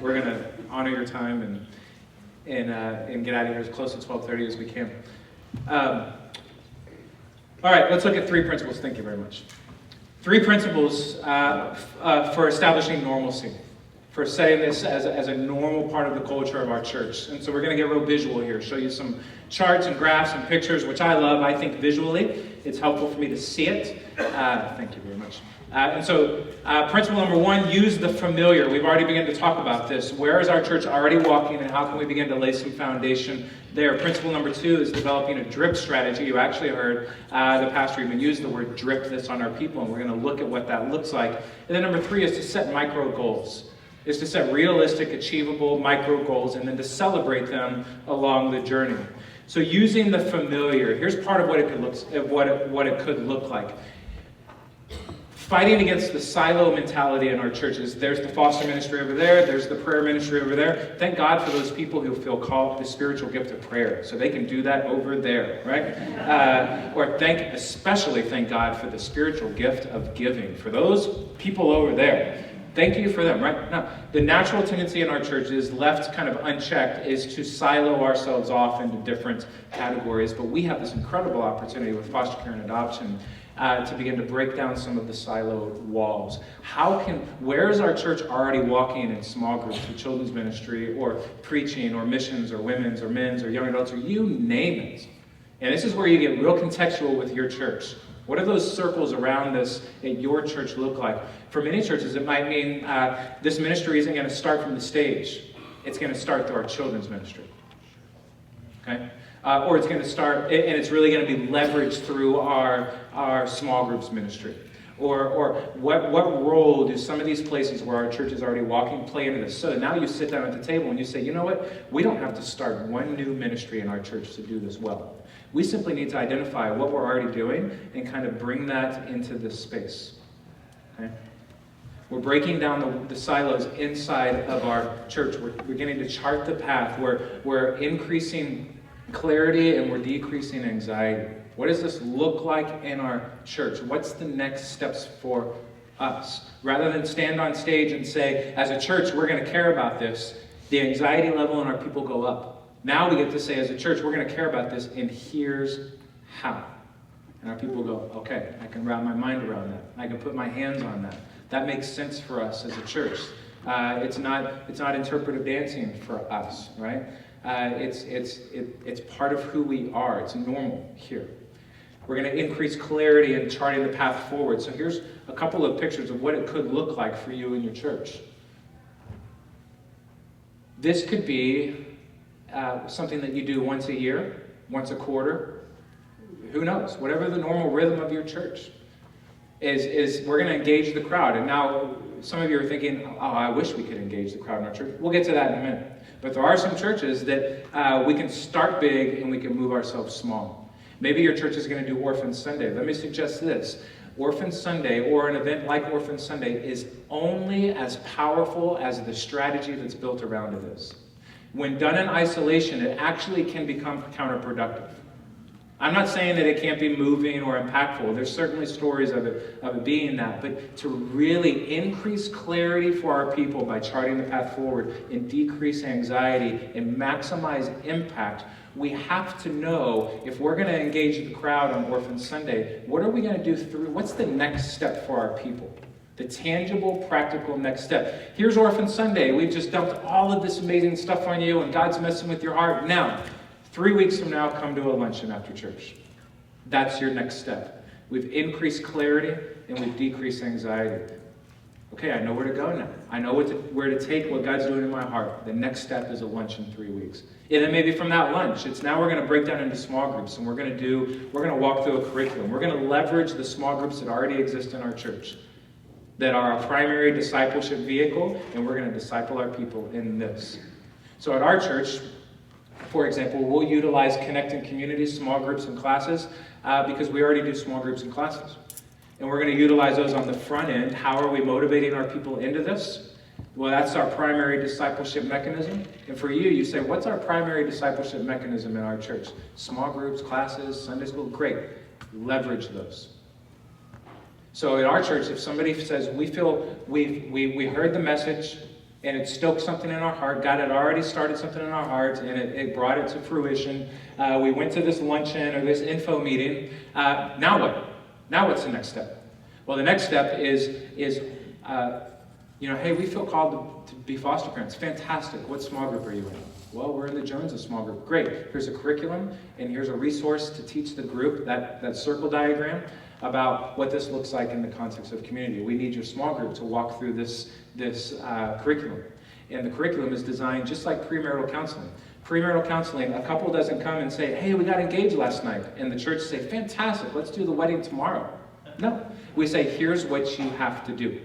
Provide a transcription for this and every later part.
we're going to honor your time and get out of here as close to 12:30 as we can. All right, let's look at 3 principles. Thank you very much. 3 principles for establishing normalcy, for setting this as a normal part of the culture of our church. And so we're going to get real visual here, show you some charts and graphs and pictures, which I love. I think visually it's helpful for me to see it. Thank you very much. And so principle number 1, use the familiar. We've already begun to talk about this. Where is our church already walking, and how can we begin to lay some foundation there? Principle number 2 is developing a drip strategy. You actually heard the pastor even use the word drip this on our people, and we're going to look at what that looks like. And then number 3 is to set micro goals. Is to set realistic, achievable micro goals, and then to celebrate them along the journey. So using the familiar, here's part of what it could look like. Fighting against the silo mentality in our churches. There's the foster ministry over there. There's the prayer ministry over there. Thank God for those people who feel called to the spiritual gift of prayer, so they can do that over there, right? Or especially thank God for the spiritual gift of giving. For those people over there, thank you for them, right? Now, the natural tendency in our churches, left kind of unchecked, is to silo ourselves off into different categories, but we have this incredible opportunity with foster care and adoption to begin to break down some of the siloed walls. Where is our church already walking in small groups or children's ministry or preaching or missions or women's or men's or young adults or you name it? And this is where you get real contextual with your church. What do those circles around this at your church look like? For many churches, it might mean this ministry isn't going to start from the stage. It's going to start through our children's ministry. Okay? Or it's going to start, and it's really going to be leveraged through our small groups ministry. Or what role do some of these places where our church is already walking play into this? So now you sit down at the table and you say, you know what? We don't have to start one new ministry in our church to do this well. We simply need to identify what we're already doing and kind of bring that into this space. Okay? We're breaking down the silos inside of our church. We're beginning to chart the path. We're increasing clarity and we're decreasing anxiety. What does this look like in our church? What's the next steps for us? Rather than stand on stage and say, as a church, we're going to care about this, the anxiety level in our people go up. Now we get to say, as a church, we're going to care about this, and here's how. And our people go, okay, I can wrap my mind around that. I can put my hands on that. That makes sense for us as a church. It's not interpretive dancing for us, right? It's part of who we are. It's normal here. We're going to increase clarity in charting the path forward. So here's a couple of pictures of what it could look like for you in your church. This could be something that you do once a year, once a quarter. Who knows? Whatever the normal rhythm of your church is we're going to engage the crowd. And now some of you are thinking, oh, I wish we could engage the crowd in our church. We'll get to that in a minute. But there are some churches that we can start big and we can move ourselves small. Maybe your church is going to do Orphan Sunday. Let me suggest this. Orphan Sunday, or an event like Orphan Sunday, is only as powerful as the strategy that's built around it is. When done in isolation, it actually can become counterproductive. I'm not saying that it can't be moving or impactful. There's certainly stories of it being that. But to really increase clarity for our people by charting the path forward and decrease anxiety and maximize impact, we have to know, if we're going to engage the crowd on Orphan Sunday, what are we going to do what's the next step for our people? The tangible, practical next step. Here's Orphan Sunday. We've just dumped all of this amazing stuff on you and God's messing with your heart. Now, 3 weeks from now, come to a luncheon after church. That's your next step. We've increased clarity and we've decreased anxiety. Okay, I know where to go now. I know where to take what God's doing in my heart. The next step is a lunch in 3 weeks. And then maybe from that lunch, it's now we're going to break down into small groups and we're going to walk through a curriculum. We're going to leverage the small groups that already exist in our church, that are our primary discipleship vehicle, and we're going to disciple our people in this. So at our church, for example, we'll utilize connecting communities, small groups, and classes because we already do small groups and classes. And we're going to utilize those on the front end. How are we motivating our people into this? Well, that's our primary discipleship mechanism. And for you, you say, what's our primary discipleship mechanism in our church? Small groups, classes, Sunday school, great. Leverage those. So in our church, if somebody says, we feel we heard the message, And it stoked something in our heart. God had already started something in our hearts, and it brought it to fruition. We went to this luncheon or this info meeting. Now what? Now what's the next step? Well, the next step is hey, we feel called to be foster parents. Fantastic. What small group are you in? Well, we're in the Joneses small group. Great. Here's a curriculum, and here's a resource to teach the group, that circle diagram, about what this looks like in the context of community. We need your small group to walk through this curriculum. And the curriculum is designed just like premarital counseling. Premarital counseling, a couple doesn't come and say, hey, we got engaged last night. And the church say, fantastic, let's do the wedding tomorrow. No. We say, here's what you have to do.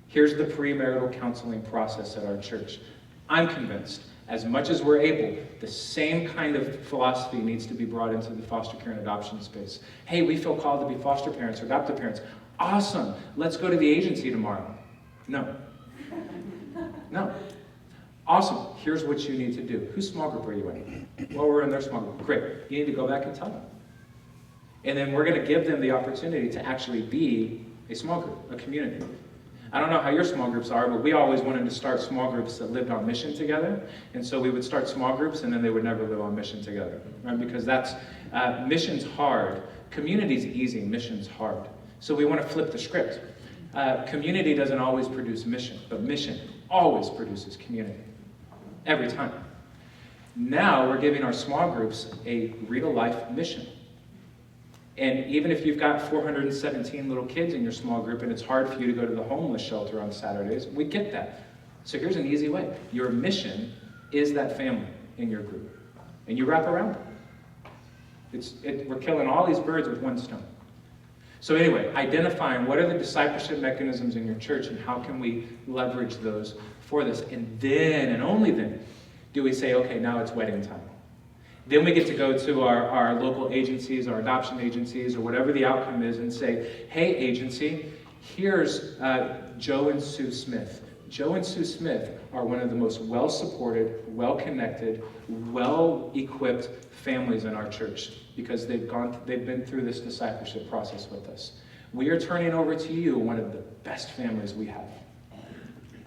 Here's the premarital counseling process at our church. I'm convinced, as much as we're able, the same kind of philosophy needs to be brought into the foster care and adoption space. Hey, we feel called to be foster parents or adoptive parents. Awesome. Let's go to the agency tomorrow. No. No. Awesome. Here's what you need to do. Whose small group are you in? Well, we're in their small group. Great. You need to go back and tell them. And then we're going to give them the opportunity to actually be a small group, a community. I don't know how your small groups are, but we always wanted to start small groups that lived on mission together. And so we would start small groups, and then they would never live on mission together, right? Because that's, mission's hard. Community's easy, mission's hard. So we want to flip the script. Community doesn't always produce mission, but mission always produces community. Every time. Now we're giving our small groups a real-life mission. And even if you've got 417 little kids in your small group and it's hard for you to go to the homeless shelter on Saturdays, we get that. So here's an easy way. Your mission is that family in your group. And you wrap around it. We're killing all these birds with one stone. So anyway, identifying what are the discipleship mechanisms in your church and how can we leverage those for this. And then, and only then, do we say, okay, now it's wedding time. Then we get to go to our local agencies, our adoption agencies, or whatever the outcome is, and say, hey, agency, here's Joe and Sue Smith. Joe and Sue Smith are one of the most well-supported, well-connected, well-equipped families in our church because they've been through this discipleship process with us. We are turning over to you one of the best families we have.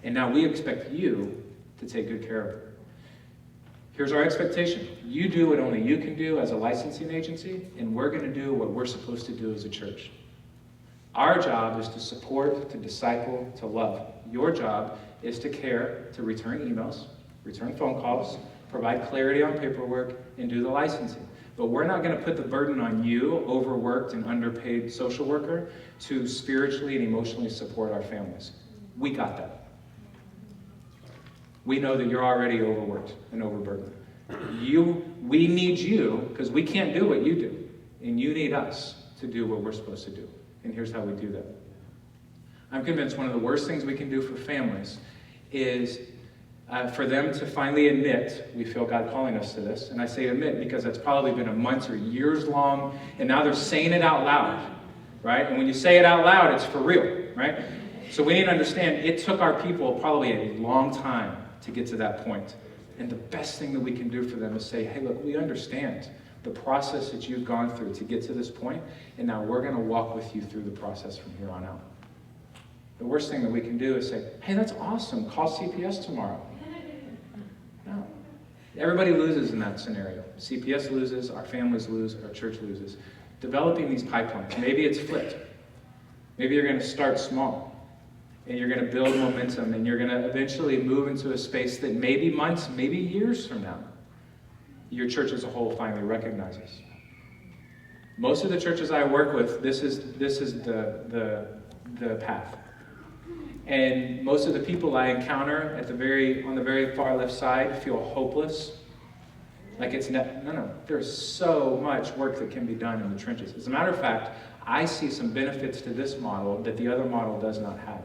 And now we expect you to take good care of it. Here's our expectation. You do what only you can do as a licensing agency, and we're going to do what we're supposed to do as a church. Our job is to support, to disciple, to love. Your job is to care, to return emails, return phone calls, provide clarity on paperwork, and do the licensing. But we're not going to put the burden on you, overworked and underpaid social worker, to spiritually and emotionally support our families. We got that. We know that you're already overworked and overburdened. We need you, because we can't do what you do. And you need us to do what we're supposed to do. And here's how we do that. I'm convinced one of the worst things we can do for families is for them to finally admit, we feel God calling us to this, and I say admit because that's probably been a month or years long, and now they're saying it out loud, right? And when you say it out loud, it's for real, right? So we need to understand it took our people probably a long time to get to that point. And the best thing that we can do for them is say, hey, look, we understand the process that you've gone through to get to this point, and now we're going to walk with you through the process from here on out. The worst thing that we can do is say, hey, that's awesome, call CPS tomorrow. No. Everybody loses in that scenario. CPS loses, our families lose, our church loses. Developing these pipelines, maybe it's flipped. Maybe you're going to start small. And you're going to build momentum, and you're going to eventually move into a space that maybe months, maybe years from now, your church as a whole finally recognizes. Most of the churches I work with, this is the path. And most of the people I encounter on the very far left side feel hopeless. Like it's no. There's so much work that can be done in the trenches. As a matter of fact, I see some benefits to this model that the other model does not have.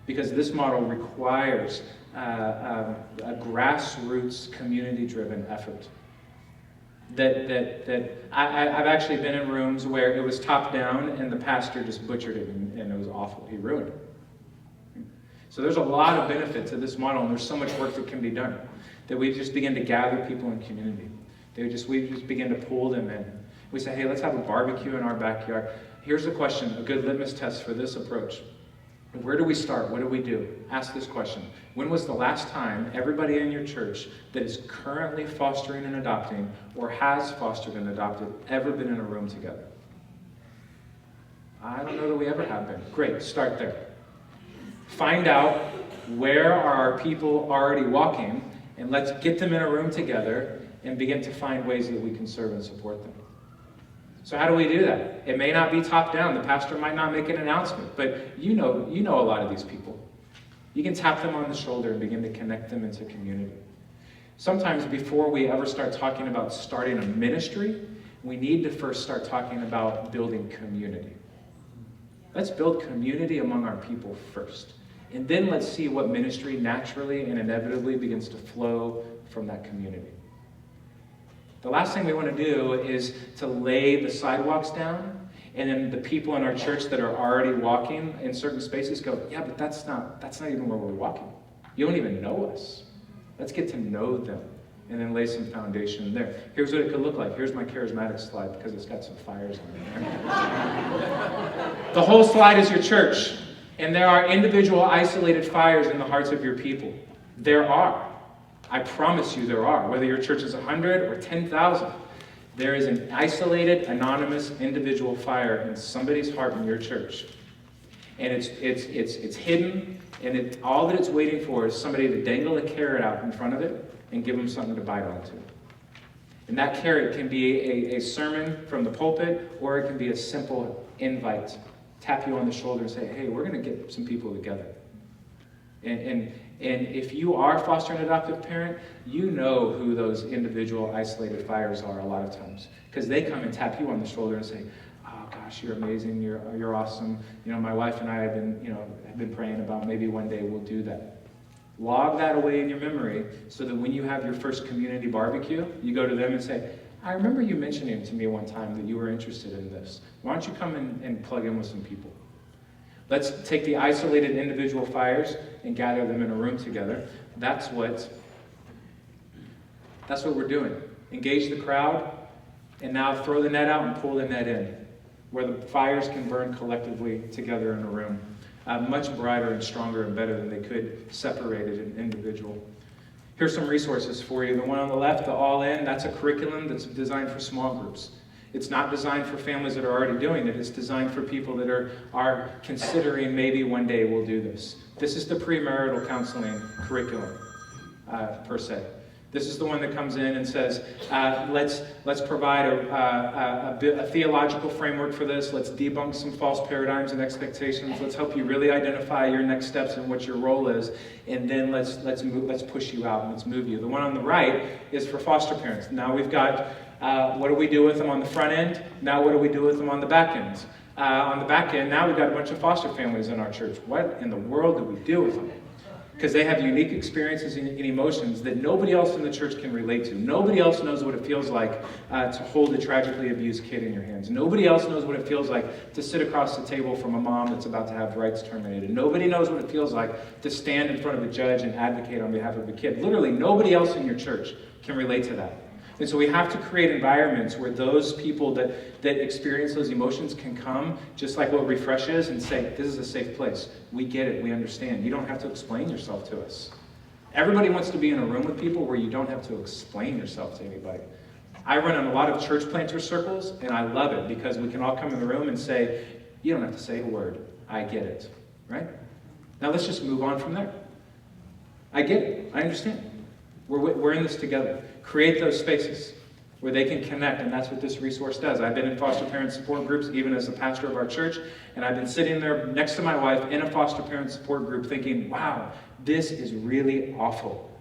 Because this model requires a grassroots, community-driven effort. I've actually been in rooms where it was top-down and the pastor just butchered it and it was awful. He ruined it. So there's a lot of benefit to this model, and there's so much work that can be done that we just begin to gather people in community. We just begin to pull them in. We say, hey, let's have a barbecue in our backyard. Here's a question, a good litmus test for this approach. Where do we start? What do we do? Ask this question. When was the last time everybody in your church that is currently fostering and adopting or has fostered and adopted ever been in a room together? I don't know that we ever have been. Great, start there. Find out where are our people already walking, and let's get them in a room together and begin to find ways that we can serve and support them. So how do we do that? It may not be top down. The pastor might not make an announcement, but you know a lot of these people. You can tap them on the shoulder and begin to connect them into community. Sometimes before we ever start talking about starting a ministry, we need to first start talking about building community. Let's build community among our people first. And then let's see what ministry naturally and inevitably begins to flow from that community. The last thing we want to do is to lay the sidewalks down, and then the people in our church that are already walking in certain spaces go, yeah, but that's not even where we're walking. You don't even know us. Let's get to know them and then lay some foundation there. Here's what it could look like. Here's my charismatic slide because it's got some fires on it. The whole slide is your church, and there are individual isolated fires in the hearts of your people. There are. I promise you there are. Whether your church is 100 or 10,000, there is an isolated, anonymous, individual fire in somebody's heart in your church. And it's hidden, and all that it's waiting for is somebody to dangle a carrot out in front of it and give them something to bite onto. And that carrot can be a sermon from the pulpit, or it can be a simple invite. Tap you on the shoulder and say, hey, we're going to get some people together. And if you are a foster and adoptive parent, you know who those individual isolated fires are a lot of times. Because they come and tap you on the shoulder and say, oh gosh, you're amazing, you're awesome. My wife and I have been praying about maybe one day we'll do that. Log that away in your memory so that when you have your first community barbecue, you go to them and say, I remember you mentioning to me one time that you were interested in this. Why don't you come and plug in with some people? Let's take the isolated individual fires and gather them in a room together. That's what we're doing. Engage the crowd, and now throw the net out and pull the net in, where the fires can burn collectively together in a room. Much brighter and stronger and better than they could separated and individual. Here's some resources for you. The one on the left, the All In, that's a curriculum that's designed for small groups. It's not designed for families that are already doing it. It's designed for people that are considering maybe one day we'll do this. This is the premarital counseling curriculum, per se. This is the one that comes in and says, let's provide a theological framework for this. Let's debunk some false paradigms and expectations. Let's help you really identify your next steps and what your role is. And then let's push you out and let's move you. The one on the right is for foster parents. Now we've got what do we do with them on the front end? Now what do we do with them on the back end? On the back end, now we've got a bunch of foster families in our church. What in the world do we do with them? Because they have unique experiences and emotions that nobody else in the church can relate to. Nobody else knows what it feels like to hold a tragically abused kid in your hands. Nobody else knows what it feels like to sit across the table from a mom that's about to have rights terminated. Nobody knows what it feels like to stand in front of a judge and advocate on behalf of a kid. Literally, nobody else in your church can relate to that. And so we have to create environments where those people that experience those emotions can come, just like what Refresh is, and say, this is a safe place. We get it. We understand. You don't have to explain yourself to us. Everybody wants to be in a room with people where you don't have to explain yourself to anybody. I run in a lot of church planter circles, and I love it because we can all come in the room and say, you don't have to say a word. I get it. Right? Now let's just move on from there. I get it. I understand. We're in this together. Create those spaces where they can connect, and that's what this resource does. I've been in foster parent support groups even as the pastor of our church, and I've been sitting there next to my wife in a foster parent support group thinking, wow, this is really awful.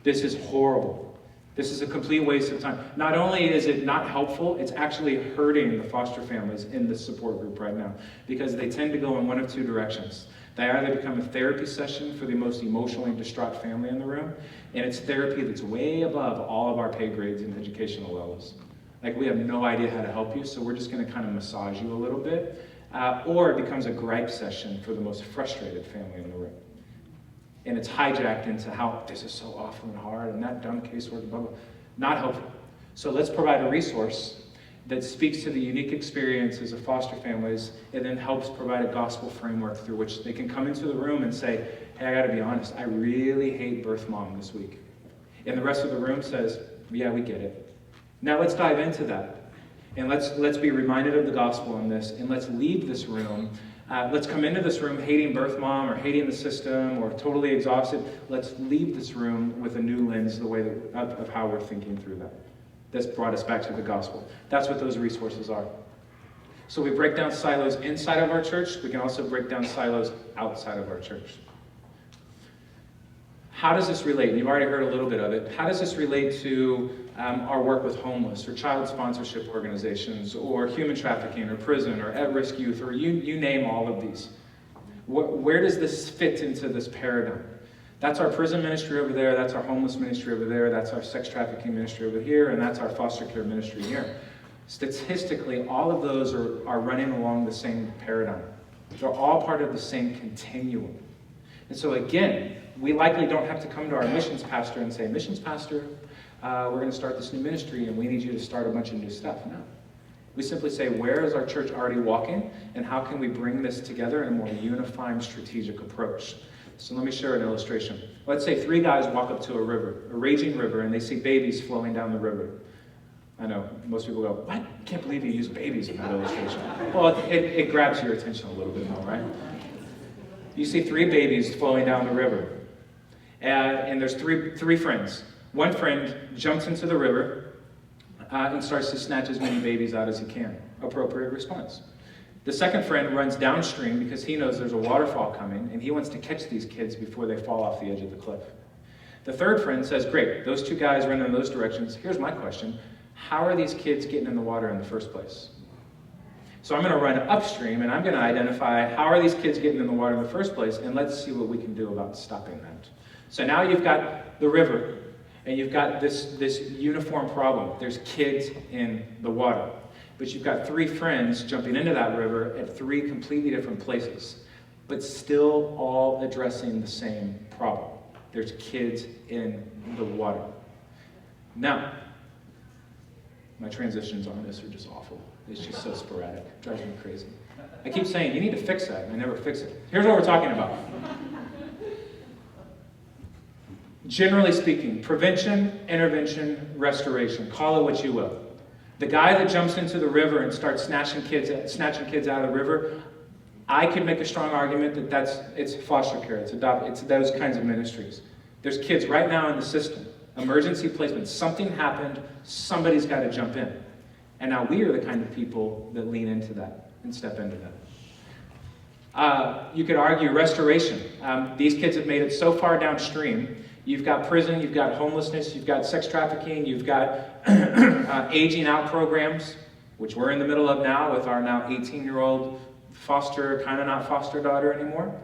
This is horrible. This is a complete waste of time. Not only is it not helpful, it's actually hurting the foster families in this support group right now because they tend to go in one of two directions. They either become a therapy session for the most emotionally distraught family in the room, and it's therapy that's way above all of our pay grades and educational levels. Like, we have no idea how to help you, so we're just going to kind of massage you a little bit. Or it becomes a gripe session for the most frustrated family in the room. And it's hijacked into how this is so awful and hard, and that dumb casework, blah, blah. Not helpful. So let's provide a resource that speaks to the unique experiences of foster families, and then helps provide a gospel framework through which they can come into the room and say, hey, I gotta be honest, I really hate birth mom this week. And the rest of the room says, yeah, we get it. Now let's dive into that. And let's be reminded of the gospel in this, and let's leave this room. Let's come into this room hating birth mom or hating the system or totally exhausted. Let's leave this room with a new lens, the way of how we're thinking through that. That's brought us back to the gospel. That's what those resources are. So we break down silos inside of our church. We can also break down silos outside of our church. How does this relate? And you've already heard a little bit of it. How does this relate to our work with homeless or child sponsorship organizations or human trafficking or prison or at-risk youth or you name all of these? Where does this fit into this paradigm? That's our prison ministry over there, that's our homeless ministry over there, that's our sex trafficking ministry over here, and that's our foster care ministry here. Statistically, all of those are running along the same paradigm. They're all part of the same continuum. And so again, we likely don't have to come to our missions pastor and say, missions pastor, we're going to start this new ministry and we need you to start a bunch of new stuff. No. We simply say, where is our church already walking and how can we bring this together in a more unifying strategic approach? So let me share an illustration. Let's say 3 guys walk up to a river, a raging river, and they see babies flowing down the river. I know, most people go, what? I can't believe you use babies in that illustration. Well, it grabs your attention a little bit more, right? You see 3 babies flowing down the river. And there's three friends. One friend jumps into the river and starts to snatch as many babies out as he can. Appropriate response. The second friend runs downstream because he knows there's a waterfall coming and he wants to catch these kids before they fall off the edge of the cliff. The third friend says, great, those 2 guys run in those directions. Here's my question. How are these kids getting in the water in the first place? So I'm going to run upstream and I'm going to identify how are these kids getting in the water in the first place, and let's see what we can do about stopping that. So now you've got the river and you've got this uniform problem. There's kids in the water. But you've got 3 friends jumping into that river at 3 completely different places, but still all addressing the same problem. There's kids in the water. Now, my transitions on this are just awful. It's just so sporadic. It drives me crazy. I keep saying, you need to fix that, and I never fix it. Here's what we're talking about. Generally speaking, prevention, intervention, restoration. Call it what you will. The guy that jumps into the river and starts snatching kids out of the river, I could make a strong argument that it's foster care, it's those kinds of ministries. There's kids right now in the system, emergency placement, something happened, somebody's got to jump in. And now we are the kind of people that lean into that and step into that. You could argue restoration. These kids have made it so far downstream. You've got prison, you've got homelessness, you've got sex trafficking, you've got aging out programs, which we're in the middle of now with our now 18-year-old foster, kind of not foster daughter anymore.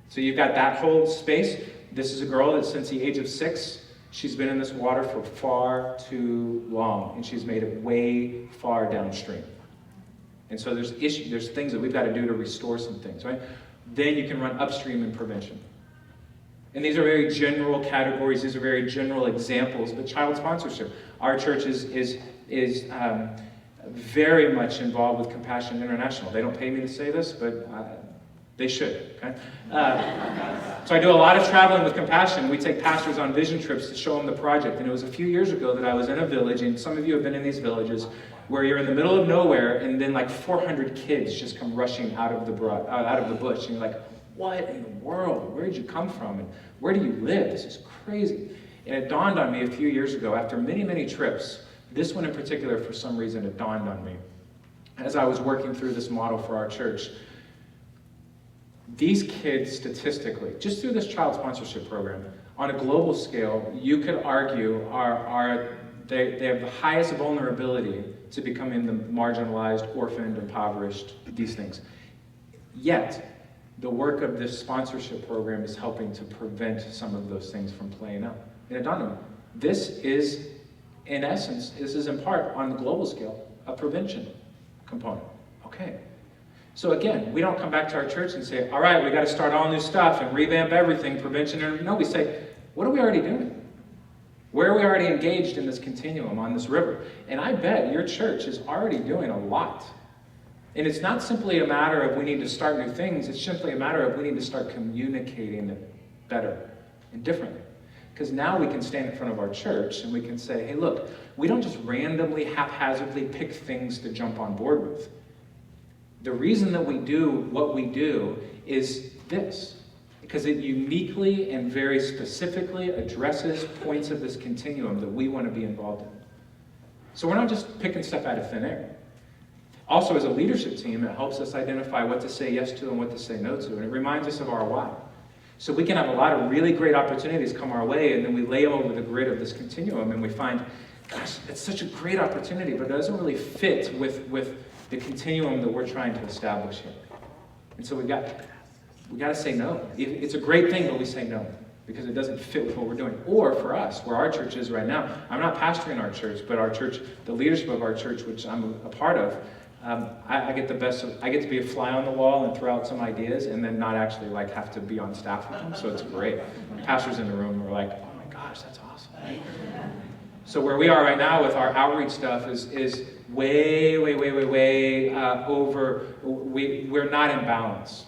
So you've got that whole space. This is a girl that since the age of 6, she's been in this water for far too long, and she's made it way far downstream. And so there's things that we've got to do to restore some things, right? Then you can run upstream in prevention. And these are very general categories, these are very general examples, but child sponsorship. Our church is very much involved with Compassion International. They don't pay me to say this, but they should. Okay? So I do a lot of traveling with Compassion. We take pastors on vision trips to show them the project. And it was a few years ago that I was in a village, and some of you have been in these villages, where you're in the middle of nowhere, and then like 400 kids just come rushing out of the bush. And you're like, what in the world? Where did you come from? And where do you live? This is crazy. And it dawned on me a few years ago, after many, many trips, this one in particular, for some reason, it dawned on me. As I was working through this model for our church, these kids statistically, just through this child sponsorship program, on a global scale, you could argue they have the highest vulnerability to becoming the marginalized, orphaned, impoverished, these things. Yet, the work of this sponsorship program is helping to prevent some of those things from playing out. And it dawned on me, this is, in essence, this is in part, on the global scale, a prevention component. Okay. So again, we don't come back to our church and say, all right, we got to start all new stuff and revamp everything, prevention. No, we say, what are we already doing? Where are we already engaged in this continuum on this river? And I bet your church is already doing a lot. And it's not simply a matter of we need to start new things. It's simply a matter of we need to start communicating it better and differently. Because now we can stand in front of our church and we can say, hey, look, we don't just randomly, haphazardly pick things to jump on board with. The reason that we do what we do is this. Because it uniquely and very specifically addresses points of this continuum that we want to be involved in. So we're not just picking stuff out of thin air. Also, as a leadership team, it helps us identify what to say yes to and what to say no to. And it reminds us of our why. So we can have a lot of really great opportunities come our way, and then we lay them over the grid of this continuum, and we find, gosh, it's such a great opportunity, but it doesn't really fit with the continuum that we're trying to establish here. And so we got to say no. It's a great thing, but we say no because it doesn't fit with what we're doing. Or for us, where our church is right now, I'm not pastoring our church, but our church, the leadership of our church, which I'm a part of, I get to be a fly on the wall and throw out some ideas and then not actually like have to be on staff with them. So it's great. Pastors in the room are like, oh my gosh, that's awesome. So where we are right now with our outreach stuff is way over. We're not in balance.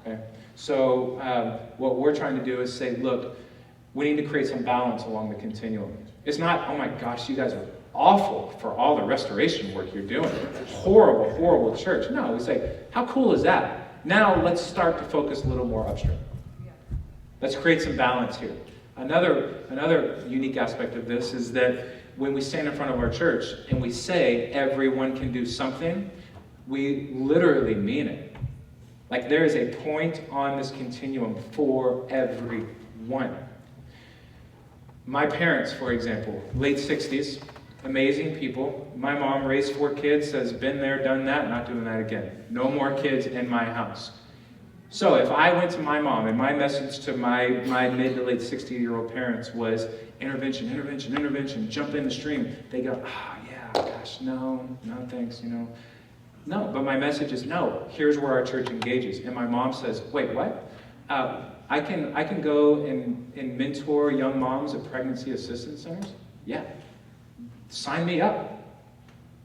Okay? So what we're trying to do is say, look, we need to create some balance along the continuum. It's not, oh my gosh, you guys are awful for all the restoration work you're doing. Horrible church. No, we say, how cool is that? Now let's start to focus a little more upstream. Let's create some balance here. Another unique aspect of this is that when we stand in front of our church and we say everyone can do something, we literally mean it. Like there is a point on this continuum for everyone. My parents, for example, late 60s, amazing people. My mom raised 4 kids, says, been there, done that, not doing that again. No more kids in my house. So if I went to my mom, and my message to my mid to late 60-year-old parents was intervention, jump in the stream. They go, yeah, gosh, no, thanks, No, but my message is no, here's where our church engages. And my mom says, wait, what? I can go and mentor young moms at pregnancy assistance centers? Yeah. Sign me up.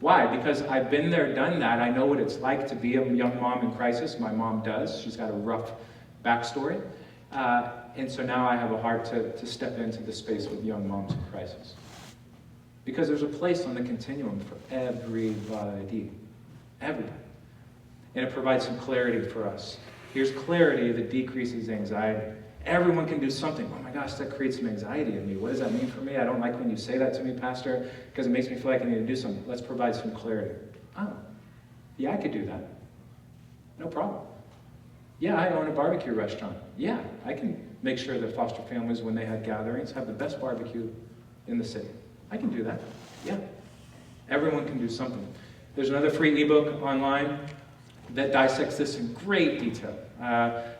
Why? Because I've been there, done that. I know what it's like to be a young mom in crisis. My mom does. She's got a rough backstory. And so now I have a heart to step into the space with young moms in crisis. Because there's a place on the continuum for everybody. Everybody. And it provides some clarity for us. Here's clarity that decreases anxiety. Everyone can do something. Oh my gosh, that creates some anxiety in me. What does that mean for me? I don't like when you say that to me, Pastor, because it makes me feel like I need to do something. Let's provide some clarity. Oh, yeah, I could do that. No problem. Yeah, I own a barbecue restaurant. Yeah, I can make sure that foster families, when they have gatherings, have the best barbecue in the city. I can do that. Yeah. Everyone can do something. There's another free ebook online that dissects this in great detail.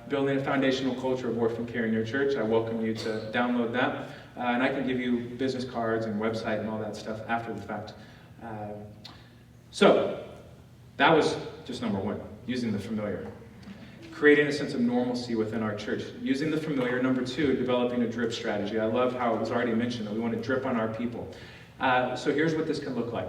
Building a foundational culture of orphan care in your church. I welcome you to download that. And I can give you business cards and website and all that stuff after the fact. So that was just number 1, using the familiar. Creating a sense of normalcy within our church. Using the familiar. Number 2, developing a drip strategy. I love how it was already mentioned that we want to drip on our people. So here's what this can look like.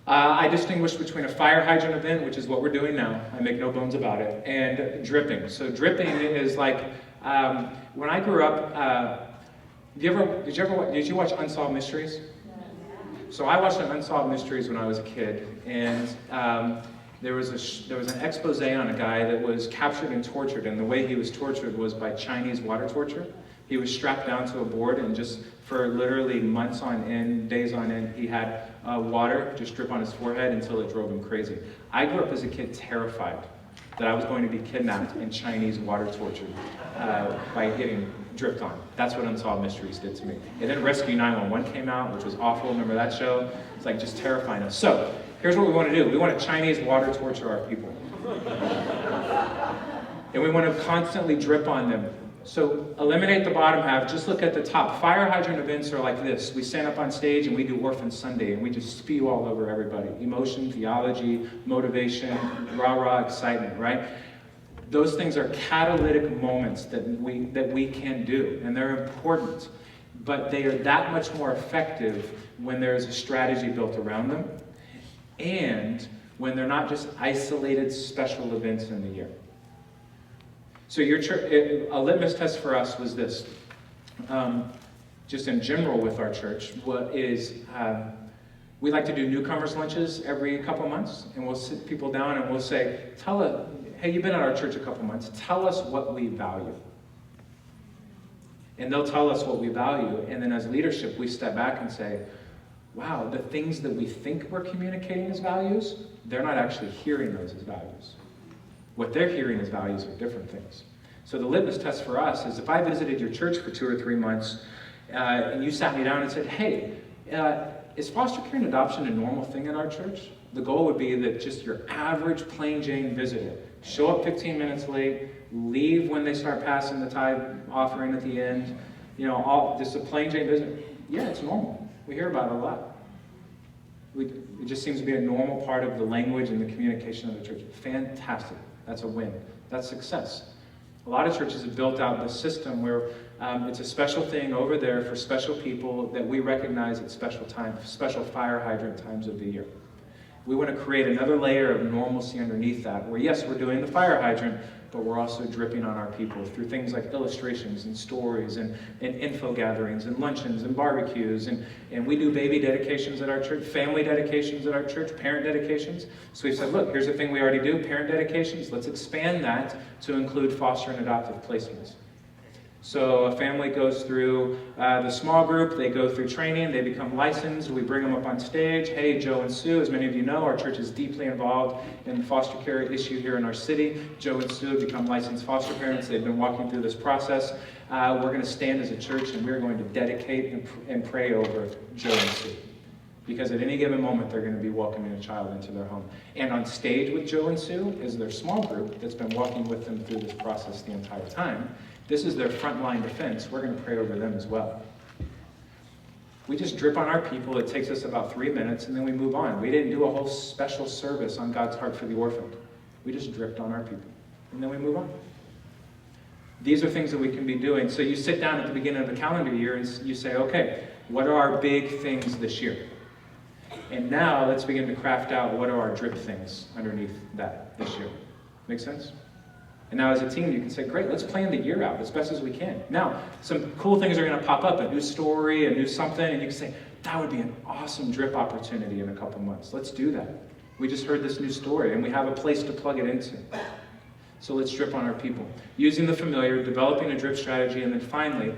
I distinguish between a fire hydrant event, which is what we're doing now, I make no bones about it, and dripping. So dripping is like, when I grew up, did you watch Unsolved Mysteries? So I watched Unsolved Mysteries when I was a kid, and there was an expose on a guy that was captured and tortured, and the way he was tortured was by Chinese water torture. He was strapped down to a board, and just for literally months on end, days on end, he had water just drip on his forehead until it drove him crazy. I grew up as a kid terrified that I was going to be kidnapped and Chinese water tortured by getting dripped on. That's what Unsolved Mysteries did to me. And then Rescue 911 came out, which was awful. Remember that show? It's like just terrifying us. So here's what we want to do. We want to Chinese water torture our people. And we want to constantly drip on them. So eliminate the bottom half, just look at the top. Fire hydrant events are like this. We stand up on stage and we do Orphan Sunday and we just spew all over everybody. Emotion, theology, motivation, rah-rah excitement, right? Those things are catalytic moments that we can do, and they're important. but they are that much more effective when there is a strategy built around them, and when they're not just isolated special events in the year. So your church, a litmus test for us was this. Just in general with our church, we like to do newcomers lunches every couple months, and we'll sit people down and we'll say, hey, you've been at our church a couple months, tell us what we value. And they'll tell us what we value, and then as leadership, we step back and say, wow, the things that we think we're communicating as values, they're not actually hearing those as values. What they're hearing as values are different things. So the litmus test for us is if I visited your church for 2 or 3 months, and you sat me down and said, hey, is foster care and adoption a normal thing in our church? The goal would be that just your average plain Jane visitor, show up 15 minutes late, leave when they start passing the tithe offering at the end, just a plain Jane visitor. Yeah, it's normal. We hear about it a lot. It just seems to be a normal part of the language and the communication of the church. Fantastic. That's a win. That's success. A lot of churches have built out this system where it's a special thing over there for special people that we recognize at special times, special fire hydrant times of the year. We want to create another layer of normalcy underneath that, where yes, we're doing the fire hydrant, but we're also dripping on our people through things like illustrations and stories and info gatherings and luncheons and barbecues. And we do baby dedications at our church, family dedications at our church, parent dedications. So we said, look, here's the thing we already do, parent dedications. Let's expand that to include foster and adoptive placements. So a family goes through the small group, they go through training, they become licensed, we bring them up on stage. Hey, Joe and Sue, as many of you know, our church is deeply involved in the foster care issue here in our city. Joe and Sue have become licensed foster parents. They've been walking through this process. We're going to stand as a church and we're going to dedicate and pray over Joe and Sue. Because at any given moment, they're going to be welcoming a child into their home. And on stage with Joe and Sue is their small group that's been walking with them through this process the entire time. This is their frontline defense. We're going to pray over them as well. We just drip on our people. It takes us about 3 minutes, and then we move on. We didn't do a whole special service on God's heart for the orphan. We just dripped on our people, and then we move on. These are things that we can be doing. So you sit down at the beginning of the calendar year, and you say, okay, what are our big things this year? And now let's begin to craft out what are our drip things underneath that this year. Make sense? And now as a team, you can say, great, let's plan the year out as best as we can. Now, some cool things are going to pop up, a new story, a new something, and you can say, that would be an awesome drip opportunity in a couple months. Let's do that. We just heard this new story, and we have a place to plug it into. So let's drip on our people. Using the familiar, developing a drip strategy, and then finally,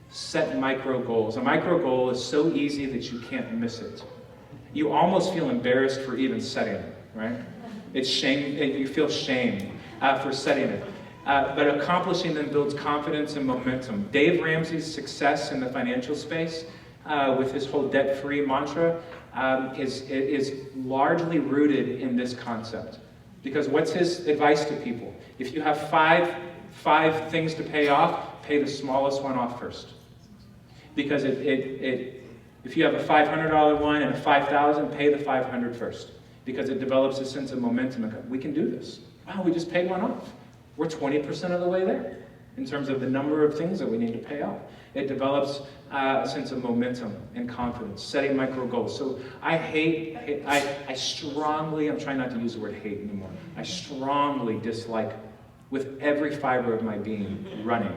set micro goals. A micro goal is so easy that you can't miss it. You almost feel embarrassed for even setting it, right? It's shame, you feel shame for setting it. But accomplishing them builds confidence and momentum. Dave Ramsey's success in the financial space with his whole debt-free mantra is largely rooted in this concept. Because what's his advice to people? If you have five things to pay off, pay the smallest one off first. Because if you have a $500 one and a $5,000, pay the $500 first. Because it develops a sense of momentum. We can do this. Wow, we just paid one off. We're 20% of the way there in terms of the number of things that we need to pay off. It develops a sense of momentum and confidence, setting micro goals. So I strongly, I'm trying not to use the word hate anymore. I strongly dislike, with every fiber of my being, running.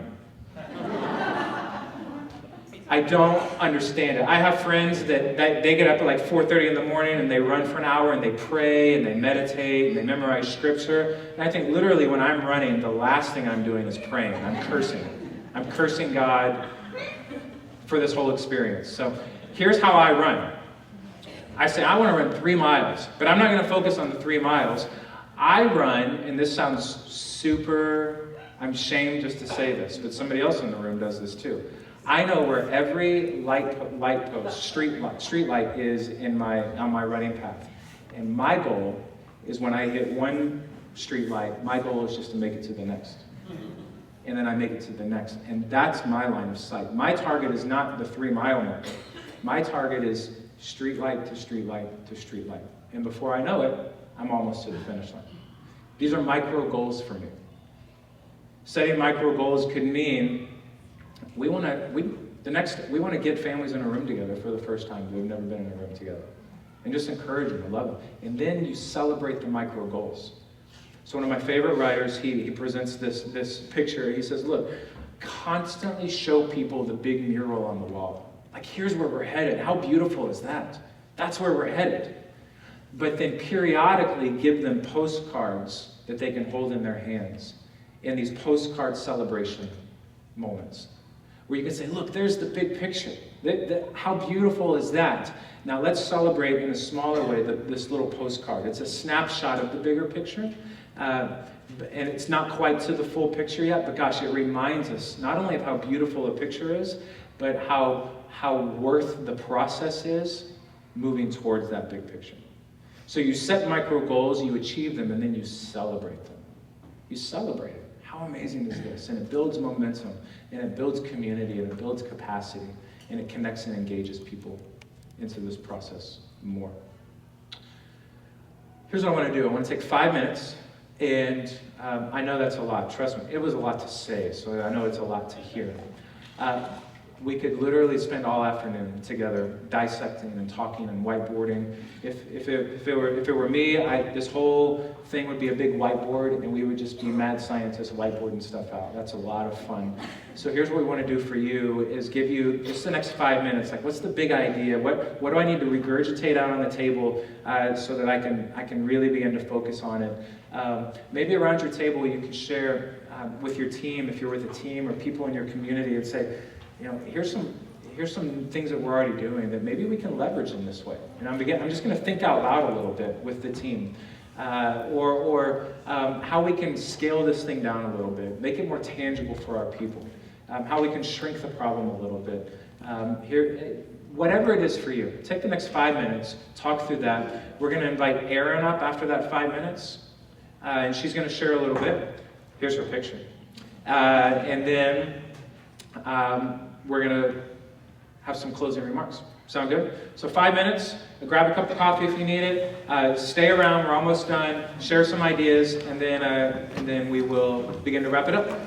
I don't understand it. I have friends that they get up at like 4:30 in the morning and they run for an hour and they pray and they meditate and they memorize scripture. And I think literally when I'm running, the last thing I'm doing is praying. I'm cursing. I'm cursing God for this whole experience. So here's how I run. I say, I want to run 3 miles, but I'm not going to focus on the 3 miles. I run, and this sounds super, I'm ashamed just to say this, but somebody else in the room does this too. I know where every light post, street light is on my running path. And my goal is when I hit one street light, my goal is just to make it to the next. And then I make it to the next. And that's my line of sight. My target is not the 3 mile mark. My target is street light to street light to street light. And before I know it, I'm almost to the finish line. These are micro goals for me. Setting micro goals could mean we We want to get families in a room together for the first time who have never been in a room together. And just encourage them and love them. And then you celebrate the micro goals. So one of my favorite writers, he presents this picture. He says, look, constantly show people the big mural on the wall. Like, here's where we're headed. How beautiful is that? That's where we're headed. But then periodically give them postcards that they can hold in their hands in these postcard celebration moments, where you can say, look, there's the big picture. How beautiful is that? Now let's celebrate in a smaller way this little postcard. It's a snapshot of the bigger picture. And it's not quite to the full picture yet, but gosh, it reminds us not only of how beautiful a picture is, but how worth the process is moving towards that big picture. So you set micro goals, you achieve them, and then you celebrate them. You celebrate it. How amazing is this? And it builds momentum, and it builds community, and it builds capacity, and it connects and engages people into this process more. Here's what I want to do. I want to take 5 minutes, and I know that's a lot. Trust me, it was a lot to say, so I know it's a lot to hear. We could literally spend all afternoon together dissecting and talking and whiteboarding. If it were me, this whole thing would be a big whiteboard, and we would just be mad scientists whiteboarding stuff out. That's a lot of fun. So here's what we want to do for you, is give you just the next 5 minutes. Like, what's the big idea? What do I need to regurgitate out on the table so that I can really begin to focus on it? Maybe around your table you can share with your team, if you're with a team or people in your community, and say, here's some things that we're already doing that maybe we can leverage in this way. And I'm just going to think out loud a little bit with the team, or how we can scale this thing down a little bit, make it more tangible for our people, how we can shrink the problem a little bit. Whatever it is for you, take the next 5 minutes, talk through that. We're going to invite Erin up after that 5 minutes, and she's going to share a little bit. Here's her picture, and then we're going to have some closing remarks. Sound good? So 5 minutes, grab a cup of coffee if you need it, stay around, we're almost done, share some ideas, and then we will begin to wrap it up.